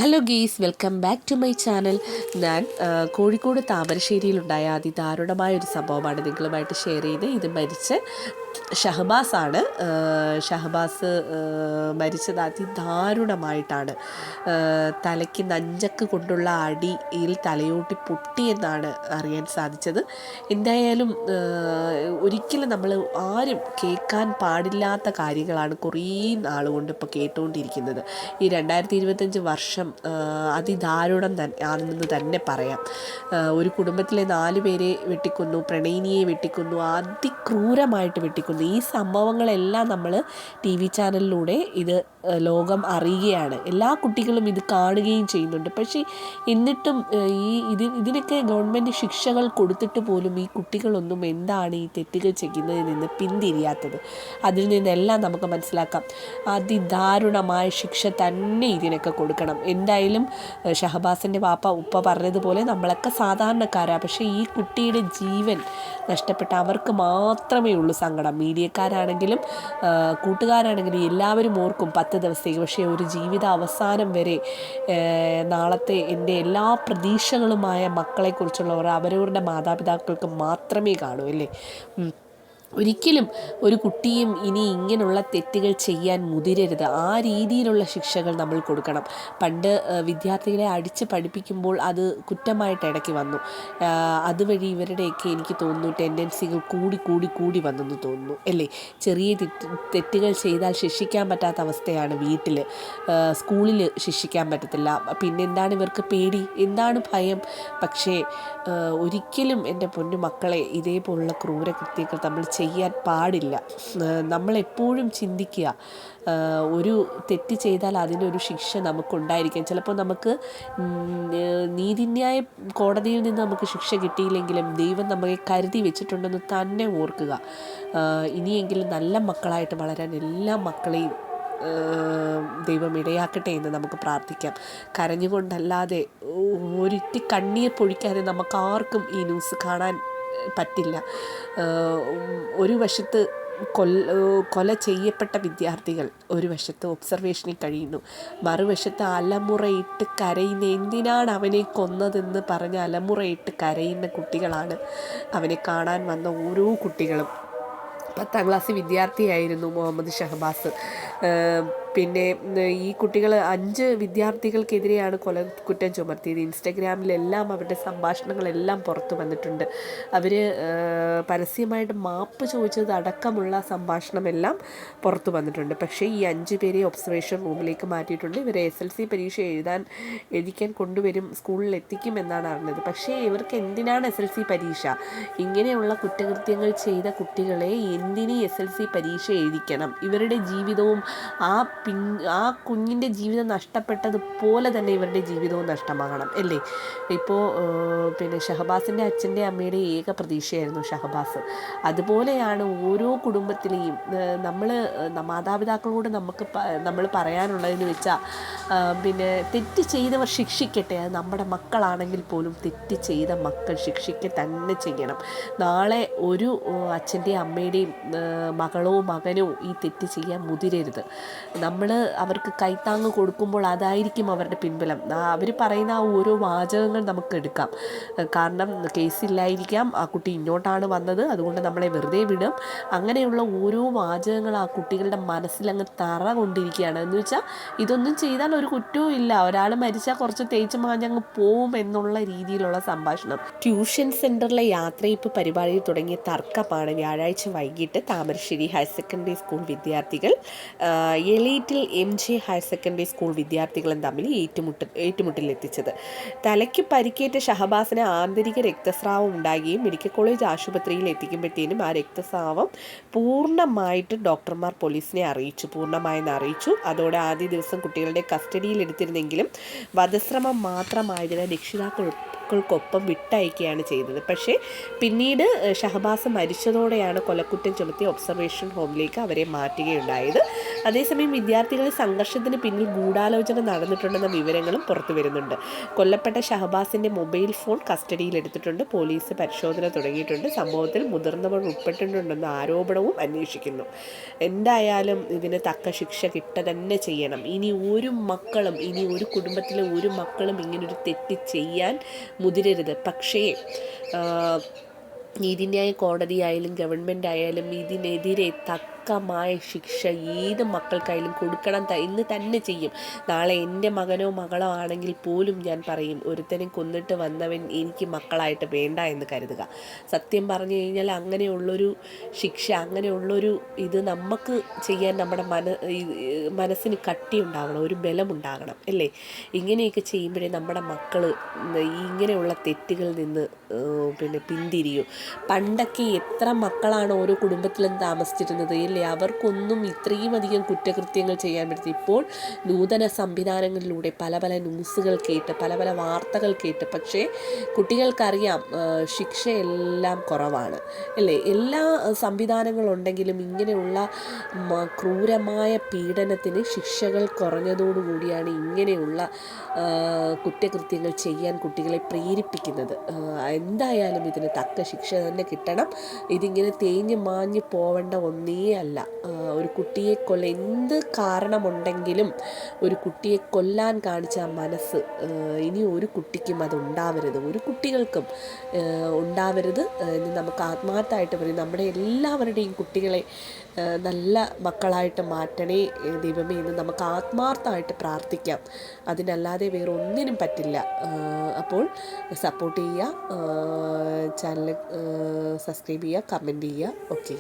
Hello guys, welcome back to my channel. ഞാൻ കോഴിക്കോട് താമരശ്ശേരിയിലുണ്ടായ അതിദാരുണമായൊരു സംഭവമാണ് നിങ്ങളുമായിട്ട് ഷെയർ ചെയ്ത്. ഇത് മരിച്ച ഷഹബാസാണ്. ഷഹബാസ് മരിച്ചത് അതിദാരുണമായിട്ടാണ്. തലയ്ക്ക് നഞ്ചക്ക് കൊണ്ടുള്ള അടിയിൽ തലയോട്ടി പൊട്ടിയെന്നാണ് അറിയാൻ സാധിച്ചത്. എന്തായാലും ഒരിക്കലും നമ്മൾ ആരും കേൾക്കാൻ പാടില്ലാത്ത കാര്യങ്ങളാണ് കുറേ നാളുകൊണ്ട് ഇപ്പോൾ കേട്ടുകൊണ്ടിരിക്കുന്നത്. ഈ 2025 വർഷം അതിദാരുണം ആണെന്ന് തന്നെ പറയാം. ഒരു കുടുംബത്തിലെ 4 പേരെ വെട്ടിക്കൊന്നു, പ്രണയിനിയെ വെട്ടിക്കൊന്നു, അതിക്രൂരമായിട്ട് വെട്ടിക്കൊന്നു. ഈ സംഭവങ്ങളെല്ലാം നമ്മൾ TV ചാനലിലൂടെ ഇത് ലോകം അറിയുകയാണ്. എല്ലാ കുട്ടികളും ഇത് കാണുകയും ചെയ്യുന്നുണ്ട്. പക്ഷേ എന്നിട്ടും ഇതിനൊക്കെ ഗവൺമെൻറ് ശിക്ഷകൾ കൊടുത്തിട്ട് പോലും ഈ കുട്ടികളൊന്നും എന്താണ് ഈ തെറ്റുകൾ ചെയ്യുന്നതിൽ നിന്ന് പിന്തിരിയാത്തത്. അതിൽ നിന്നെല്ലാം നമുക്ക് മനസ്സിലാക്കാം, അതിദാരുണമായ ശിക്ഷ തന്നെ ഇതിനൊക്കെ കൊടുക്കണം. എന്തായാലും ഷഹബാസിൻ്റെ ഉപ്പ പറഞ്ഞതുപോലെ നമ്മളൊക്കെ സാധാരണക്കാരാണ്. പക്ഷേ ഈ കുട്ടിയുടെ ജീവൻ നഷ്ടപ്പെട്ട അവർക്ക് മാത്രമേ ഉള്ളൂ സങ്കടം. മീഡിയക്കാരാണെങ്കിലും കൂട്ടുകാരാണെങ്കിലും എല്ലാവരും ഓർക്കും 10 ദിവസത്തേക്ക്. പക്ഷേ ഒരു ജീവിത അവസാനം വരെ നാളത്തെ എൻ്റെ എല്ലാ പ്രതീക്ഷകളുമായ മക്കളെക്കുറിച്ചുള്ളവർ അവരവരുടെ മാതാപിതാക്കൾക്ക് മാത്രമേ കാണൂ, അല്ലേ? ഒരിക്കലും ഒരു കുട്ടിയും ഇനി ഇങ്ങനെയുള്ള തെറ്റുകൾ ചെയ്യാൻ മുതിരരുത്. ആ രീതിയിലുള്ള ശിക്ഷകൾ നമ്മൾ കൊടുക്കണം. പണ്ട് വിദ്യാർത്ഥികളെ അടിച്ച് പഠിപ്പിക്കുമ്പോൾ അത് കുറ്റമായിട്ട് ഇടയ്ക്ക് വന്നു. അതുവഴി ഇവരുടെയൊക്കെ എനിക്ക് തോന്നുന്നു ടെൻഡൻസികൾ കൂടി വന്നെന്ന് തോന്നുന്നു, അല്ലേ? ചെറിയ തെറ്റുകൾ ചെയ്താൽ ശിക്ഷിക്കാൻ പറ്റാത്ത അവസ്ഥയാണ് വീട്ടിൽ. സ്കൂളിൽ ശിക്ഷിക്കാൻ പറ്റത്തില്ല. പിന്നെന്താണ് ഇവർക്ക് പേടി, എന്താണ് ഭയം? പക്ഷേ ഒരിക്കലും എൻ്റെ പൊന്നു മക്കളെ ഇതേപോലുള്ള ക്രൂരകൃത്യങ്ങൾ നമ്മൾ ചെയ്യാൻ പാടില്ല. നമ്മളെപ്പോഴും ചിന്തിക്കുക, ഒരു തെറ്റ് ചെയ്താൽ അതിനൊരു ശിക്ഷ നമുക്കുണ്ടായിരിക്കും. ചിലപ്പോൾ നമുക്ക് നീതിന്യായ കോടതിയിൽ നിന്ന് നമുക്ക് ശിക്ഷ കിട്ടിയില്ലെങ്കിലും ദൈവം നമ്മെ കരുതി വെച്ചിട്ടുണ്ടെന്ന് തന്നെ ഓർക്കുക. ഇനിയെങ്കിലും നല്ല മക്കളായിട്ട് വളരാൻ എല്ലാ മക്കളെയും ദൈവം ഇടയാക്കട്ടെ എന്ന് നമുക്ക് പ്രാർത്ഥിക്കാം. കരഞ്ഞുകൊണ്ടല്ലാതെ ഒരിറ്റ് കണ്ണീർ പൊഴിക്കാതെ നമുക്കാർക്കും ഈ ന്യൂസ് കാണാൻ പറ്റില്ല. ഒരു വശത്ത് കൊല ചെയ്യപ്പെട്ട വിദ്യാർത്ഥികൾ ഒരു വശത്ത് ഒബ്സർവേഷനിൽ കഴിയുന്നു, മറുവശത്ത് അലമുറയിട്ട് കരയുന്ന, എന്തിനാണ് അവനെ കൊന്നതെന്ന് പറഞ്ഞ് അലമുറയിട്ട് കരയുന്ന കുട്ടികളാണ് അവനെ കാണാൻ വന്ന ഓരോ കുട്ടികളും. 10ാം ക്ലാസ് വിദ്യാർത്ഥിയായിരുന്നു മുഹമ്മദ് ഷഹബാസ്. പിന്നെ ഈ കുട്ടികൾ 5 വിദ്യാർത്ഥികൾക്കെതിരെയാണ് കുറ്റം ചുമത്തിയത്. ഇൻസ്റ്റഗ്രാമിലെല്ലാം അവരുടെ സംഭാഷണങ്ങളെല്ലാം പുറത്തു വന്നിട്ടുണ്ട്. അവർ പരസ്യമായിട്ട് മാപ്പ് ചോദിച്ചത് അടക്കമുള്ള സംഭാഷണമെല്ലാം പുറത്തു വന്നിട്ടുണ്ട്. പക്ഷേ ഈ 5 പേരെ ഒബ്സർവേഷൻ റൂമിലേക്ക് മാറ്റിയിട്ടുണ്ട്. ഇവരെ SLC പരീക്ഷ എഴുതിക്കാൻ കൊണ്ടുവരും, സ്കൂളിൽ എത്തിക്കുമെന്നാണ് അറിഞ്ഞത്. പക്ഷേ ഇവർക്ക് എന്തിനാണ് SLC പരീക്ഷ? ഇങ്ങനെയുള്ള കുറ്റകൃത്യങ്ങൾ ചെയ്ത കുട്ടികളെ എന്തിന് SLC പരീക്ഷ എഴുതിക്കണം? ഇവരുടെ ജീവിതവും ആ കുഞ്ഞിൻ്റെ ജീവിതം നഷ്ടപ്പെട്ടതുപോലെ തന്നെ ഇവരുടെ ജീവിതവും നഷ്ടമാകണം, അല്ലേ? ഇപ്പോൾ പിന്നെ ഷഹബാസിൻ്റെ അച്ഛൻ്റെ അമ്മയുടെ ഏക പ്രതീക്ഷയായിരുന്നു ഷഹബാസ്. അതുപോലെയാണ് ഓരോ കുടുംബത്തിലെയും മാതാപിതാക്കളോട് നമ്മൾ പറയാനുള്ളതെന്ന് വെച്ചാൽ, പിന്നെ തെറ്റ് ചെയ്തവർ ശിക്ഷിക്കട്ടെ. അത് നമ്മുടെ മക്കളാണെങ്കിൽ പോലും തെറ്റ് ചെയ്ത മക്കൾ ശിക്ഷിക്കുക തന്നെ ചെയ്യണം. നാളെ ഒരു അച്ഛൻ്റെയും അമ്മയുടെയും മകളോ മകനോ ഈ തെറ്റ് ചെയ്യാൻ മുതിരരുത്. നമ്മൾ അവർക്ക് കൈത്താങ്ങ് കൊടുക്കുമ്പോൾ അതായിരിക്കും അവരുടെ പിൻബലം. അവർ പറയുന്ന ആ ഓരോ വാചകങ്ങൾ നമുക്ക് എടുക്കാം. കാരണം കേസില്ലായിരിക്കാം, ആ കുട്ടി ഇങ്ങോട്ടാണ് വന്നത്, അതുകൊണ്ട് നമ്മളെ വെറുതെ വിടും. അങ്ങനെയുള്ള ഓരോ വാചകങ്ങൾ ആ കുട്ടികളുടെ മനസ്സിലങ്ങ് തറ കൊണ്ടിരിക്കുകയാണ്. എന്ന് വെച്ചാൽ ഇതൊന്നും ചെയ്താൽ ഒരു കുറ്റവും ഇല്ല, ഒരാൾ മരിച്ചാൽ കുറച്ച് തേച്ച് മാഞ്ഞങ്ങ് പോവും എന്നുള്ള രീതിയിലുള്ള സംഭാഷണം. ട്യൂഷൻ സെൻറ്ററിലെ യാത്രയപ്പ് പരിപാടിയിൽ തുടങ്ങിയ തർക്കമാണ് വ്യാഴാഴ്ച വൈകിട്ട് താമരശ്ശേരി ഹയർ സെക്കൻഡറി സ്കൂൾ വിദ്യാർത്ഥികൾ എലൈറ്റിൽ MJ ഹയർ സെക്കൻഡറി സ്കൂൾ വിദ്യാർത്ഥികളും തമ്മിൽ ഏറ്റുമുട്ടലെത്തിച്ചത്. തലയ്ക്ക് പരിക്കേറ്റ ഷഹബാസിന് ആന്തരിക രക്തസ്രാവം ഉണ്ടാകുകയും മെഡിക്കൽ കോളേജ് ആശുപത്രിയിൽ എത്തിക്കുമ്പോഴത്തേനും ആ രക്തസ്രാവം പൂർണ്ണമായിട്ട് ഡോക്ടർമാർ പോലീസിനെ അറിയിച്ചു. അതോടെ ആദ്യ ദിവസം കുട്ടികളുടെ കസ്റ്റഡിയിൽ എടുത്തിരുന്നെങ്കിലും വധശ്രമം മാത്രമായതിനാൽ രക്ഷിതാക്കൾ മക്കൾക്കൊപ്പം വിട്ടയക്കുകയാണ് ചെയ്തത്. പക്ഷേ പിന്നീട് ഷഹബാസ് മരിച്ചതോടെയാണ് കൊലക്കുറ്റം ചുമത്തി ഒബ്സർവേഷൻ ഹോമിലേക്ക് അവരെ മാറ്റുകയുണ്ടായത്. അതേസമയം വിദ്യാർത്ഥികളെ സംഘർഷത്തിന് പിന്നിൽ ഗൂഢാലോചന നടന്നിട്ടുണ്ടെന്ന വിവരങ്ങളും പുറത്തു വരുന്നുണ്ട്. കൊല്ലപ്പെട്ട ഷഹബാസിൻ്റെ മൊബൈൽ ഫോൺ കസ്റ്റഡിയിലെടുത്തിട്ടുണ്ട്. പോലീസ് പരിശോധന തുടങ്ങിയിട്ടുണ്ട്. സംഭവത്തിൽ മുതിർന്നവർ ഉൾപ്പെട്ടിട്ടുണ്ടെന്ന ആരോപണവും അന്വേഷിക്കുന്നു. എന്തായാലും ഇതിന് തക്ക ശിക്ഷ തന്നെ ചെയ്യണം. ഇനി ഒരു കുടുംബത്തിലെ ഒരു മക്കളും ഇങ്ങനൊരു തെറ്റ് ചെയ്യാൻ മുതിരരുത്. പക്ഷേ നീതിന്യായ കോടതിയായാലും ഗവൺമെൻറ് ആയാലും ഇതിനെതിരെ തക്കമായ ശിക്ഷ ഏത് മക്കൾക്കായാലും കൊടുക്കണം. ഇന്ന് തന്നെ ചെയ്യും. നാളെ എൻ്റെ മകനോ മകളോ ആണെങ്കിൽ പോലും ഞാൻ പറയും, ഒരുത്തനെ കൊന്നിട്ട് വന്നവൻ എനിക്ക് മക്കളായിട്ട് വേണ്ട എന്ന് കരുതുക. സത്യം പറഞ്ഞു കഴിഞ്ഞാൽ അങ്ങനെയുള്ളൊരു ശിക്ഷ, അങ്ങനെയുള്ളൊരു ഇത് നമുക്ക് ചെയ്യാൻ നമ്മുടെ മനസ്സിന് കട്ടിയുണ്ടാകണം, ഒരു ബലമുണ്ടാകണം അല്ലേ? ഇങ്ങനെയൊക്കെ ചെയ്യുമ്പോഴേ നമ്മുടെ മക്കൾ ഇങ്ങനെയുള്ള തെറ്റുകളിൽ നിന്ന് പിന്തിരിയൂ. പണ്ടൊക്കെ എത്ര മക്കളാണ് ഓരോ കുടുംബത്തിലും താമസിച്ചിരുന്നത് അല്ലേ? അവർക്കൊന്നും ഇത്രയും അധികം കുറ്റകൃത്യങ്ങൾ ചെയ്യാൻ പറ്റില്ല. ഇപ്പോൾ നൂതന സംവിധാനങ്ങളിലൂടെ പല പല ന്യൂസുകൾ കേട്ട്, പല പല വാർത്തകൾ കേട്ട്, പക്ഷേ കുട്ടികൾക്കറിയാം ശിക്ഷയെല്ലാം കുറവാണ് അല്ലേ? എല്ലാ സംവിധാനങ്ങളുണ്ടെങ്കിലും ഇങ്ങനെയുള്ള ക്രൂരമായ പീഡനത്തിന് ശിക്ഷകൾ കുറഞ്ഞതോടുകൂടിയാണ് ഇങ്ങനെയുള്ള കുറ്റകൃത്യങ്ങൾ ചെയ്യാൻ കുട്ടികളെ പ്രേരിപ്പിക്കുന്നത്. എന്തായാലും ഇതിന് തക്ക ശിക്ഷ തന്നെ കിട്ടണം. ഇതിങ്ങനെ തേഞ്ഞ് മാഞ്ഞ് പോവേണ്ട ഒന്നേ അല്ല. ഒരു കുട്ടിയെ എന്ത് കാരണമുണ്ടെങ്കിലും ഒരു കുട്ടിയെ കൊല്ലാൻ കാണിച്ച മനസ്സ് ഇനി ഒരു കുട്ടിക്കും അത് ഉണ്ടാവരുത്, ഒരു കുട്ടികൾക്കും ഉണ്ടാവരുത് എന്ന് നമുക്ക് ആത്മാർത്ഥമായിട്ട് പറയും. നമ്മുടെ എല്ലാവരുടെയും കുട്ടികളെ നല്ല മക്കളായിട്ട് മാറ്റണേ ദൈവമേ എന്ന് നമുക്ക് ആത്മാർത്ഥമായിട്ട് പ്രാർത്ഥിക്കാം. അതിനല്ലാതെ വേറെ ഒന്നിനും പറ്റില്ല. അപ്പോൾ സപ്പോർട്ട് ചെയ്യുക, ചാനൽ സബ്സ്ക്രൈബ് ചെയ്യുക, കമൻറ്റ് ചെയ്യുക. ഓക്കെ.